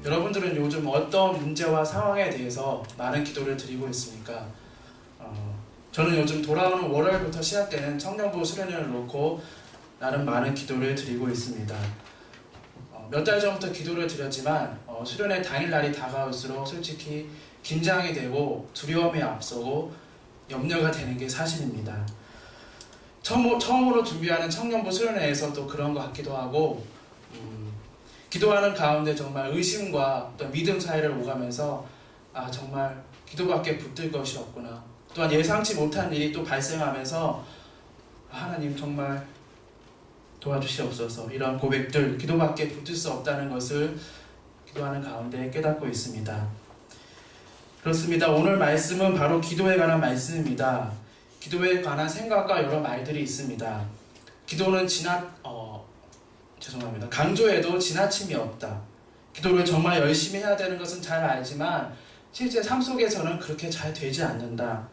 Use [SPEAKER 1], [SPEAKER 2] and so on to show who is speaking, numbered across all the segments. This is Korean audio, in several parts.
[SPEAKER 1] 여러분들은 요즘 어떤 문제와 상황에 대해서 많은 기도를 드리고 있습니까? 저는 요즘 돌아오는 월요일부터 시작되는 청년부 수련회를 놓고 나름 많은 기도를 드리고 있습니다. 몇 달 전부터 기도를 드렸지만 수련회 당일날이 다가올수록 솔직히 긴장이 되고 두려움에 앞서고 염려가 되는 게 사실입니다. 처음으로 준비하는 청년부 수련회에서 또 그런 것 같기도 하고 기도하는 가운데 정말 의심과 어떤 믿음 사이를 오가면서 정말 기도밖에 붙들 것이 없구나. 또한 예상치 못한 일이 또 발생하면서 하나님 정말 도와주시옵소서. 이런 고백들, 기도밖에 붙들 수 없다는 것을 기도하는 가운데 깨닫고 있습니다. 그렇습니다. 오늘 말씀은 바로 기도에 관한 말씀입니다. 기도에 관한 생각과 여러 말들이 있습니다. 기도는 강조해도 지나침이 없다. 기도를 정말 열심히 해야 되는 것은 잘 알지만 실제 삶 속에서는 그렇게 잘 되지 않는다.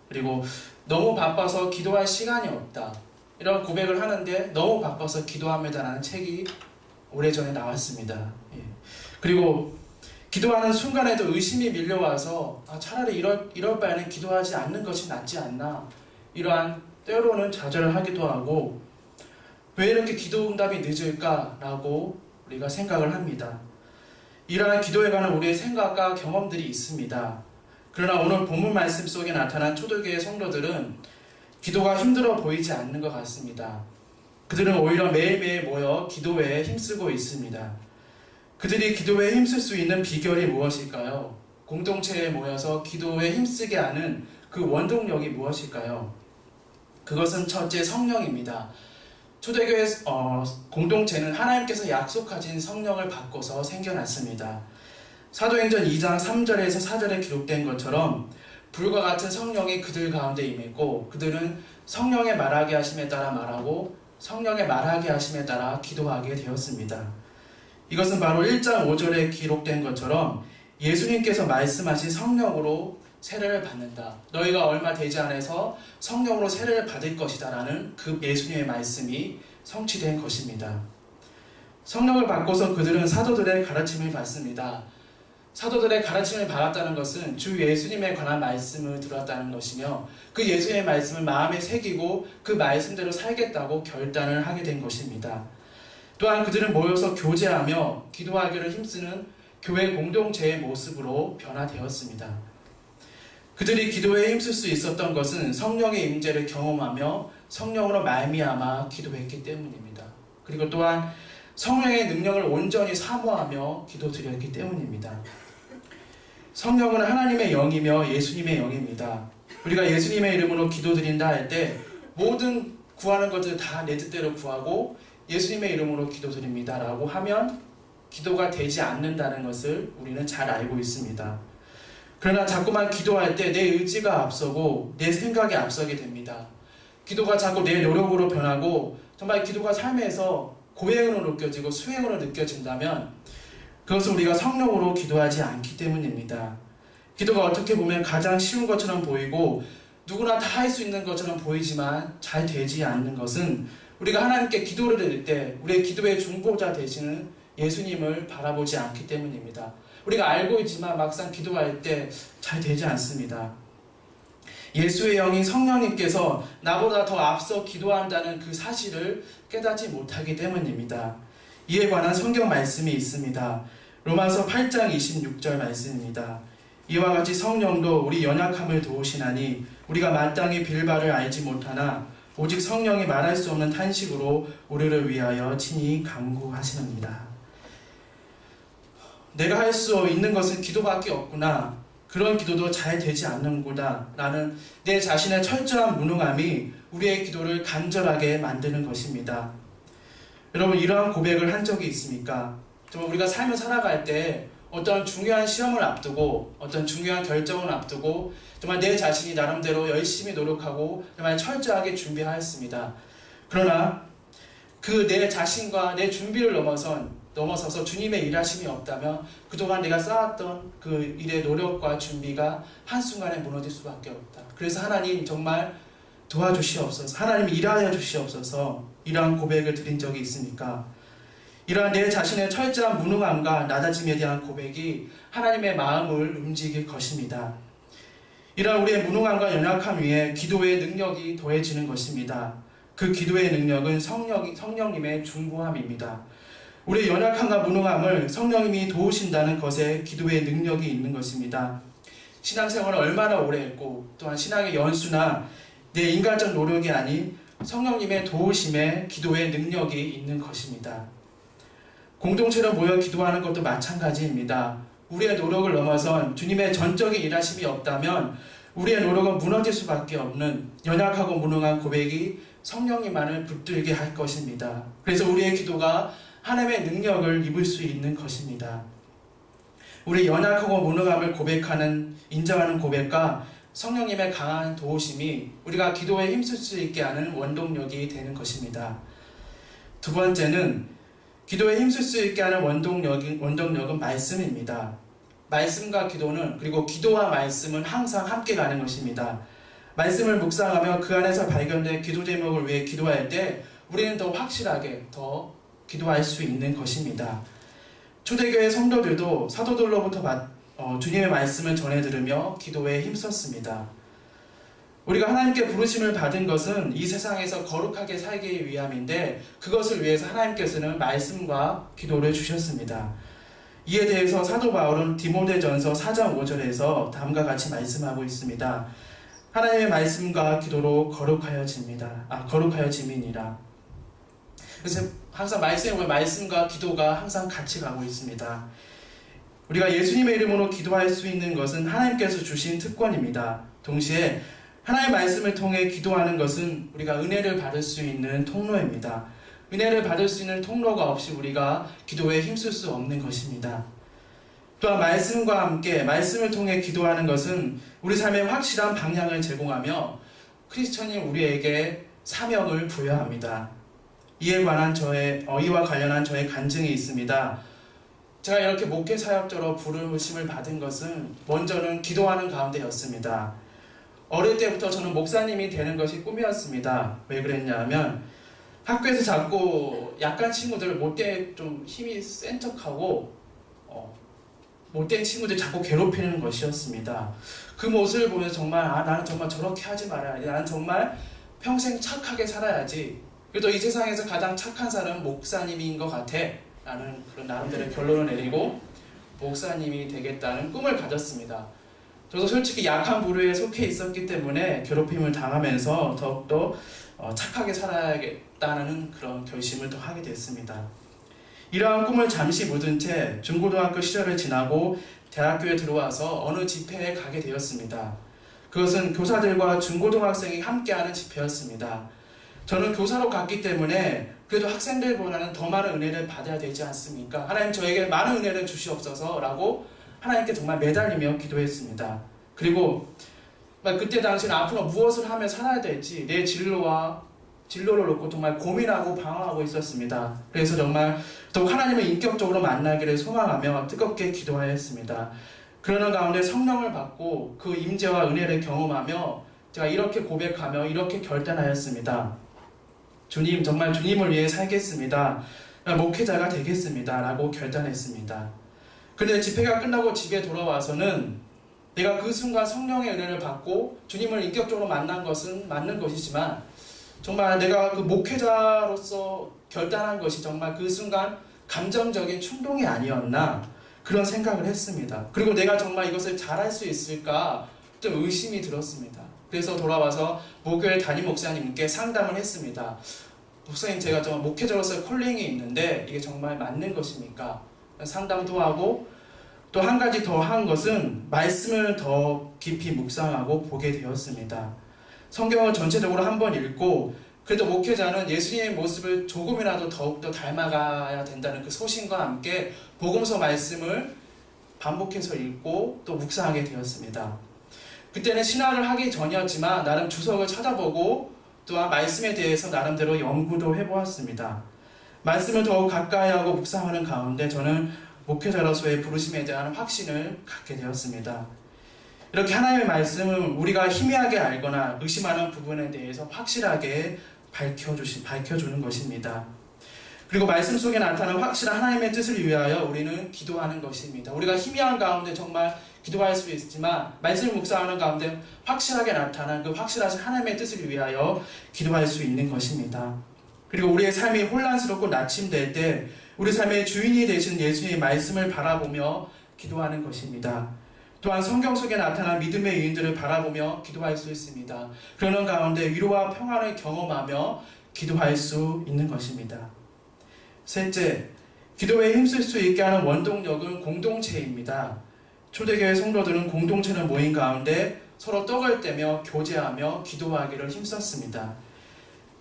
[SPEAKER 1] 그리고 너무 바빠서 기도할 시간이 없다. 이런 고백을 하는데 너무 바빠서 기도합니다라는 책이 오래전에 나왔습니다. 그리고 기도하는 순간에도 의심이 밀려와서 차라리 이럴 바에는 기도하지 않는 것이 낫지 않나. 이러한 때로는 좌절을 하기도 하고 왜 이렇게 기도 응답이 늦을까라고 우리가 생각을 합니다. 이러한 기도에 관한 우리의 생각과 경험들이 있습니다. 그러나 오늘 본문 말씀 속에 나타난 초대교회 성도들은 기도가 힘들어 보이지 않는 것 같습니다. 그들은 오히려 매일매일 모여 기도에 힘쓰고 있습니다. 그들이 기도에 힘쓸 수 있는 비결이 무엇일까요? 공동체에 모여서 기도에 힘쓰게 하는 그 원동력이 무엇일까요? 그것은 첫째 성령입니다. 초대교회 공동체는 하나님께서 약속하신 성령을 받고서 생겨났습니다. 사도행전 2장 3절에서 4절에 기록된 것처럼 불과 같은 성령이 그들 가운데 임했고 그들은 성령의 말하게 하심에 따라 말하고 성령의 말하게 하심에 따라 기도하게 되었습니다. 이것은 바로 1장 5절에 기록된 것처럼 예수님께서 말씀하신 성령으로 세례를 받는다. 너희가 얼마 되지 않아서 성령으로 세례를 받을 것이다 라는 그 예수님의 말씀이 성취된 것입니다. 성령을 받고서 그들은 사도들의 가르침을 받습니다. 사도들의 가르침을 받았다는 것은 주 예수님에 관한 말씀을 들었다는 것이며 그 예수님의 말씀을 마음에 새기고 그 말씀대로 살겠다고 결단을 하게 된 것입니다. 또한 그들은 모여서 교제하며 기도하기를 힘쓰는 교회 공동체의 모습으로 변화되었습니다. 그들이 기도에 힘쓸 수 있었던 것은 성령의 임재를 경험하며 성령으로 말미암아 기도했기 때문입니다. 그리고 또한 성령의 능력을 온전히 사모하며 기도드렸기 때문입니다. 성령은 하나님의 영이며 예수님의 영입니다. 우리가 예수님의 이름으로 기도드린다 할 때 모든 구하는 것을 다 내 뜻대로 구하고 예수님의 이름으로 기도드립니다 라고 하면 기도가 되지 않는다는 것을 우리는 잘 알고 있습니다. 그러나 자꾸만 기도할 때 내 의지가 앞서고 내 생각이 앞서게 됩니다. 기도가 자꾸 내 노력으로 변하고 정말 기도가 삶에서 고행으로 느껴지고 수행으로 느껴진다면 그것은 우리가 성령으로 기도하지 않기 때문입니다. 기도가 어떻게 보면 가장 쉬운 것처럼 보이고 누구나 다 할 수 있는 것처럼 보이지만 잘 되지 않는 것은 우리가 하나님께 기도를 드릴 때 우리의 기도의 중보자 되시는 예수님을 바라보지 않기 때문입니다. 우리가 알고 있지만 막상 기도할 때 잘 되지 않습니다. 예수의 영인 성령님께서 나보다 더 앞서 기도한다는 그 사실을 깨닫지 못하기 때문입니다. 이에 관한 성경 말씀이 있습니다. 로마서 8장 26절 말씀입니다. 이와 같이 성령도 우리 연약함을 도우시나니 우리가 마땅히 빌 바를 알지 못하나 오직 성령이 말할 수 없는 탄식으로 우리를 위하여 친히 간구하시느니라. 내가 할 수 있는 것은 기도밖에 없구나. 그런 기도도 잘 되지 않는구나. 라는 내 자신의 철저한 무능함이 우리의 기도를 간절하게 만드는 것입니다. 여러분, 이러한 고백을 한 적이 있습니까? 정말 우리가 삶을 살아갈 때 어떤 중요한 시험을 앞두고 어떤 중요한 결정을 앞두고 정말 내 자신이 나름대로 열심히 노력하고 정말 철저하게 준비하였습니다. 그러나 그 내 자신과 내 준비를 넘어서서 주님의 일하심이 없다면 그동안 내가 쌓았던 그 일의 노력과 준비가 한순간에 무너질 수밖에 없다. 그래서 하나님 정말 도와주시옵소서. 하나님 일하여 주시옵소서. 이러한 고백을 드린 적이 있습니까? 이러한 내 자신의 철저한 무능함과 낮아짐에 대한 고백이 하나님의 마음을 움직일 것입니다. 이러한 우리의 무능함과 연약함 위에 기도의 능력이 더해지는 것입니다. 그 기도의 능력은 성령님의 중보함입니다. 우리의 연약함과 무능함을 성령님이 도우신다는 것에 기도의 능력이 있는 것입니다. 신앙생활을 얼마나 오래 했고 또한 신앙의 연수나 내 인간적 노력이 아닌 성령님의 도우심에 기도의 능력이 있는 것입니다. 공동체로 모여 기도하는 것도 마찬가지입니다. 우리의 노력을 넘어선 주님의 전적인 일하심이 없다면 우리의 노력은 무너질 수밖에 없는 연약하고 무능한 고백이 성령님만을 붙들게 할 것입니다. 그래서 우리의 기도가 하나님의 능력을 입을 수 있는 것입니다. 우리 연약하고 무능함을 인정하는 고백과 성령님의 강한 도우심이 우리가 기도에 힘쓸 수 있게 하는 원동력이 되는 것입니다. 두 번째는 기도에 힘쓸 수 있게 하는 원동력은 말씀입니다. 말씀과 기도는, 그리고 기도와 말씀은 항상 함께 가는 것입니다. 말씀을 묵상하며 그 안에서 발견된 기도 제목을 위해 기도할 때 우리는 더 확실하게 더 기도할 수 있는 것입니다. 초대교회 성도들도 사도들로부터 주님의 말씀을 전해 들으며 기도에 힘썼습니다. 우리가 하나님께 부르심을 받은 것은 이 세상에서 거룩하게 살기 위함인데 그것을 위해서 하나님께서는 말씀과 기도를 주셨습니다. 이에 대해서 사도 바울은 디모데전서 4장 5절에서 다음과 같이 말씀하고 있습니다. 하나님의 말씀과 기도로 거룩하여짐이니라. 그래서 항상 말씀에 보면 말씀과 기도가 항상 같이 가고 있습니다. 우리가 예수님의 이름으로 기도할 수 있는 것은 하나님께서 주신 특권입니다. 동시에 하나님의 말씀을 통해 기도하는 것은 우리가 은혜를 받을 수 있는 통로입니다. 은혜를 받을 수 있는 통로가 없이 우리가 기도에 힘쓸 수 없는 것입니다. 또한 말씀과 함께 말씀을 통해 기도하는 것은 우리 삶에 확실한 방향을 제공하며 크리스천인 우리에게 사명을 부여합니다. 이와 관련한 저의 간증이 있습니다. 제가 이렇게 목회 사역자로 부르심을 받은 것은 먼저는 기도하는 가운데였습니다. 어릴 때부터 저는 목사님이 되는 것이 꿈이었습니다. 왜 그랬냐면 학교에서 자꾸 약간 친구들 못돼 좀 힘이 센 척하고 못된 친구들 자꾸 괴롭히는 것이었습니다. 그 모습을 보면서 정말 나는 정말 저렇게 하지 말아야지. 나는 정말 평생 착하게 살아야지. 그래도 이 세상에서 가장 착한 사람은 목사님인 것 같아 라는 그런 나름대로 결론을 내리고 목사님이 되겠다는 꿈을 가졌습니다. 저도 솔직히 약한 부류에 속해 있었기 때문에 괴롭힘을 당하면서 더욱더 착하게 살아야겠다는 그런 결심을 또 하게 됐습니다. 이러한 꿈을 잠시 묻은 채 중고등학교 시절을 지나고 대학교에 들어와서 어느 집회에 가게 되었습니다. 그것은 교사들과 중고등학생이 함께하는 집회였습니다. 저는 교사로 갔기 때문에 그래도 학생들보다는 더 많은 은혜를 받아야 되지 않습니까? 하나님 저에게 많은 은혜를 주시옵소서 라고 하나님께 정말 매달리며 기도했습니다. 그리고 그때 당시는 앞으로 무엇을 하며 살아야 될지 내 진로를 놓고 정말 고민하고 방황하고 있었습니다. 그래서 정말 더욱 하나님을 인격적으로 만나기를 소망하며 뜨겁게 기도하였습니다. 그러는 가운데 성령을 받고 그 임재와 은혜를 경험하며 제가 이렇게 고백하며 이렇게 결단하였습니다. 주님, 정말 주님을 위해 살겠습니다. 목회자가 되겠습니다. 라고 결단했습니다. 그런데 집회가 끝나고 집에 돌아와서는 내가 그 순간 성령의 은혜를 받고 주님을 인격적으로 만난 것은 맞는 것이지만 정말 내가 그 목회자로서 결단한 것이 정말 그 순간 감정적인 충동이 아니었나 그런 생각을 했습니다. 그리고 내가 정말 이것을 잘할 수 있을까 좀 의심이 들었습니다. 그래서 돌아와서 목요일 담임 목사님께 상담을 했습니다. 목사님, 제가 정말 목회자로서 콜링이 있는데 이게 정말 맞는 것입니까? 상담도 하고 또 한 가지 더 한 것은 말씀을 더 깊이 묵상하고 보게 되었습니다. 성경을 전체적으로 한번 읽고 그래도 목회자는 예수님의 모습을 조금이라도 더욱더 닮아가야 된다는 그 소신과 함께 복음서 말씀을 반복해서 읽고 또 묵상하게 되었습니다. 그때는 신학을 하기 전이었지만 나름 주석을 찾아보고 또한 말씀에 대해서 나름대로 연구도 해보았습니다. 말씀을 더욱 가까이 하고 묵상하는 가운데 저는 목회자로서의 부르심에 대한 확신을 갖게 되었습니다. 이렇게 하나님의 말씀은 우리가 희미하게 알거나 의심하는 부분에 대해서 확실하게 밝혀주는 것입니다. 그리고 말씀 속에 나타난 확실한 하나님의 뜻을 위하여 우리는 기도하는 것입니다. 우리가 희미한 가운데 정말 기도할 수 있지만 말씀을 묵상하는 가운데 확실하게 나타난 그 확실하신 하나님의 뜻을 위하여 기도할 수 있는 것입니다. 그리고 우리의 삶이 혼란스럽고 낙심될 때 우리 삶의 주인이 되신 예수님의 말씀을 바라보며 기도하는 것입니다. 또한 성경 속에 나타난 믿음의 유인들을 바라보며 기도할 수 있습니다. 그러는 가운데 위로와 평안을 경험하며 기도할 수 있는 것입니다. 셋째, 기도에 힘쓸 수 있게 하는 원동력은 공동체입니다. 초대교회 성도들은 공동체를 모인 가운데 서로 떡을 떼며 교제하며 기도하기를 힘썼습니다.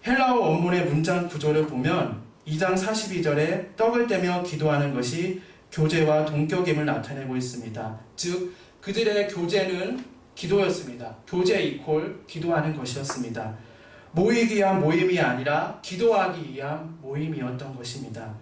[SPEAKER 1] 헬라어 원문의 문장 구조를 보면 2장 42절에 떡을 떼며 기도하는 것이 교제와 동격임을 나타내고 있습니다. 즉 그들의 교제는 기도였습니다. 교제 이퀄 기도하는 것이었습니다. 모이기 위한 모임이 아니라 기도하기 위한 모임이었던 것입니다.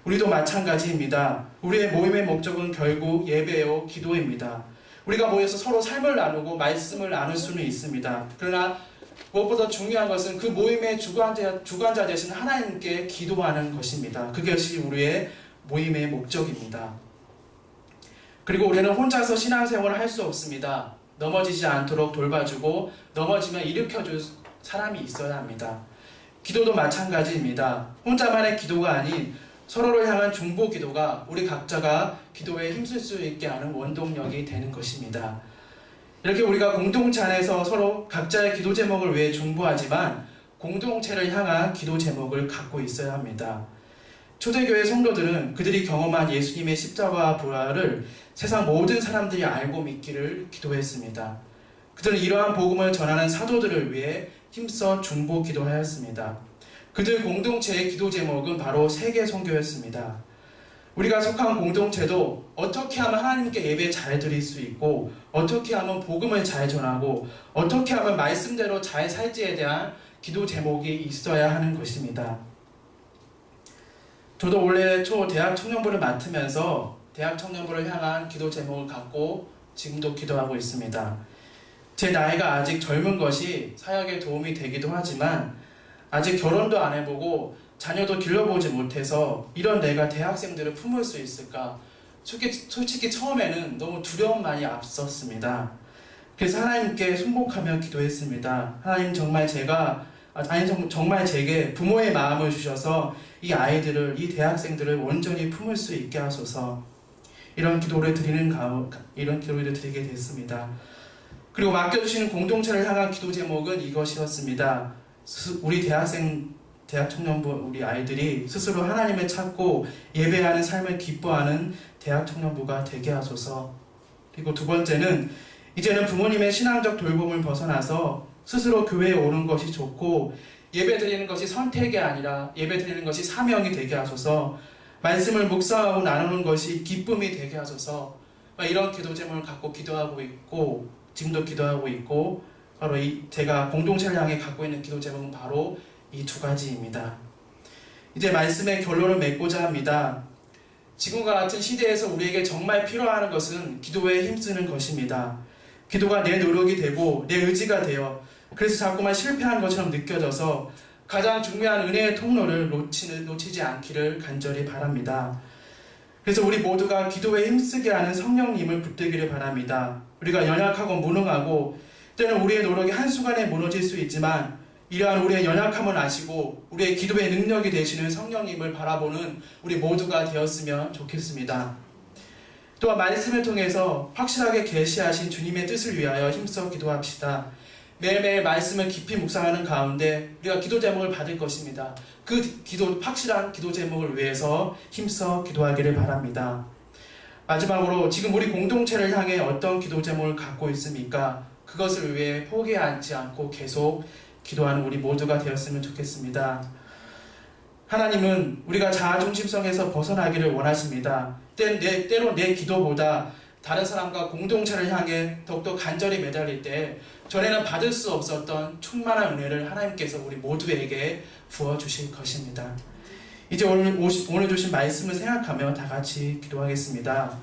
[SPEAKER 1] 우리도 마찬가지입니다. 우리의 모임의 목적은 결국 예배요 기도입니다. 우리가 모여서 서로 삶을 나누고 말씀을 나눌 수는 있습니다. 그러나 무엇보다 중요한 것은 그 모임의 주관자 되신 하나님께 기도하는 것입니다. 그것이 우리의 모임의 목적입니다. 그리고 우리는 혼자서 신앙생활을 할 수 없습니다. 넘어지지 않도록 돌봐주고 넘어지면 일으켜줄 사람이 있어야 합니다. 기도도 마찬가지입니다. 혼자만의 기도가 아닌 서로를 향한 중보 기도가 우리 각자가 기도에 힘쓸 수 있게 하는 원동력이 되는 것입니다. 이렇게 우리가 공동체 안에서 서로 각자의 기도 제목을 위해 중보하지만 공동체를 향한 기도 제목을 갖고 있어야 합니다. 초대교회 성도들은 그들이 경험한 예수님의 십자가와 부활을 세상 모든 사람들이 알고 믿기를 기도했습니다. 그들은 이러한 복음을 전하는 사도들을 위해 힘써 중보 기도하였습니다. 그들 공동체의 기도 제목은 바로 세계 선교였습니다. 우리가 속한 공동체도 어떻게 하면 하나님께 예배 잘 드릴 수 있고 어떻게 하면 복음을 잘 전하고 어떻게 하면 말씀대로 잘 살지에 대한 기도 제목이 있어야 하는 것입니다. 저도 원래 대학 청년부를 맡으면서 대학 청년부를 향한 기도 제목을 갖고 지금도 기도하고 있습니다. 제 나이가 아직 젊은 것이 사역에 도움이 되기도 하지만 아직 결혼도 안 해보고 자녀도 길러보지 못해서 이런 내가 대학생들을 품을 수 있을까? 솔직히 처음에는 너무 두려움만이 앞섰습니다. 그래서 하나님께 순복하며 기도했습니다. 하나님 정말 정말 제게 부모의 마음을 주셔서 이 아이들을, 이 대학생들을 온전히 품을 수 있게 하소서. 이런 기도를 드리게 됐습니다. 그리고 맡겨주시는 공동체를 향한 기도 제목은 이것이었습니다. 우리 대학 청년부 우리 아이들이 스스로 하나님을 찾고 예배하는 삶을 기뻐하는 대학 청년부가 되게 하소서. 그리고 두 번째는 이제는 부모님의 신앙적 돌봄을 벗어나서 스스로 교회에 오는 것이 좋고 예배 드리는 것이 선택이 아니라 예배 드리는 것이 사명이 되게 하소서. 말씀을 묵상하고 나누는 것이 기쁨이 되게 하소서. 이런 기도 제목을 갖고 기도하고 있고 지금도 기도하고 있고 바로 제가 공동체를 향해 갖고 있는 기도 제목은 바로 이 두 가지입니다. 이제 말씀의 결론을 맺고자 합니다. 지금과 같은 시대에서 우리에게 정말 필요한 것은 기도에 힘쓰는 것입니다. 기도가 내 노력이 되고 내 의지가 되어 그래서 자꾸만 실패한 것처럼 느껴져서 가장 중요한 은혜의 통로를 놓치지 않기를 간절히 바랍니다. 그래서 우리 모두가 기도에 힘쓰게 하는 성령님을 붙들기를 바랍니다. 우리가 연약하고 무능하고 때는 우리의 노력이 한순간에 무너질 수 있지만 이러한 우리의 연약함을 아시고 우리의 기도의 능력이 되시는 성령님을 바라보는 우리 모두가 되었으면 좋겠습니다. 또한 말씀을 통해서 확실하게 계시하신 주님의 뜻을 위하여 힘써 기도합시다. 매일매일 말씀을 깊이 묵상하는 가운데 우리가 기도 제목을 받을 것입니다. 그 확실한 기도 제목을 위해서 힘써 기도하기를 바랍니다. 마지막으로 지금 우리 공동체를 향해 어떤 기도 제목을 갖고 있습니까? 그것을 위해 포기하지 않고 계속 기도하는 우리 모두가 되었으면 좋겠습니다. 하나님은 우리가 자아중심성에서 벗어나기를 원하십니다. 때로 내 기도보다 다른 사람과 공동체를 향해 더욱더 간절히 매달릴 때 전에는 받을 수 없었던 충만한 은혜를 하나님께서 우리 모두에게 부어주실 것입니다. 이제 오늘 주신 말씀을 생각하며 다 같이 기도하겠습니다.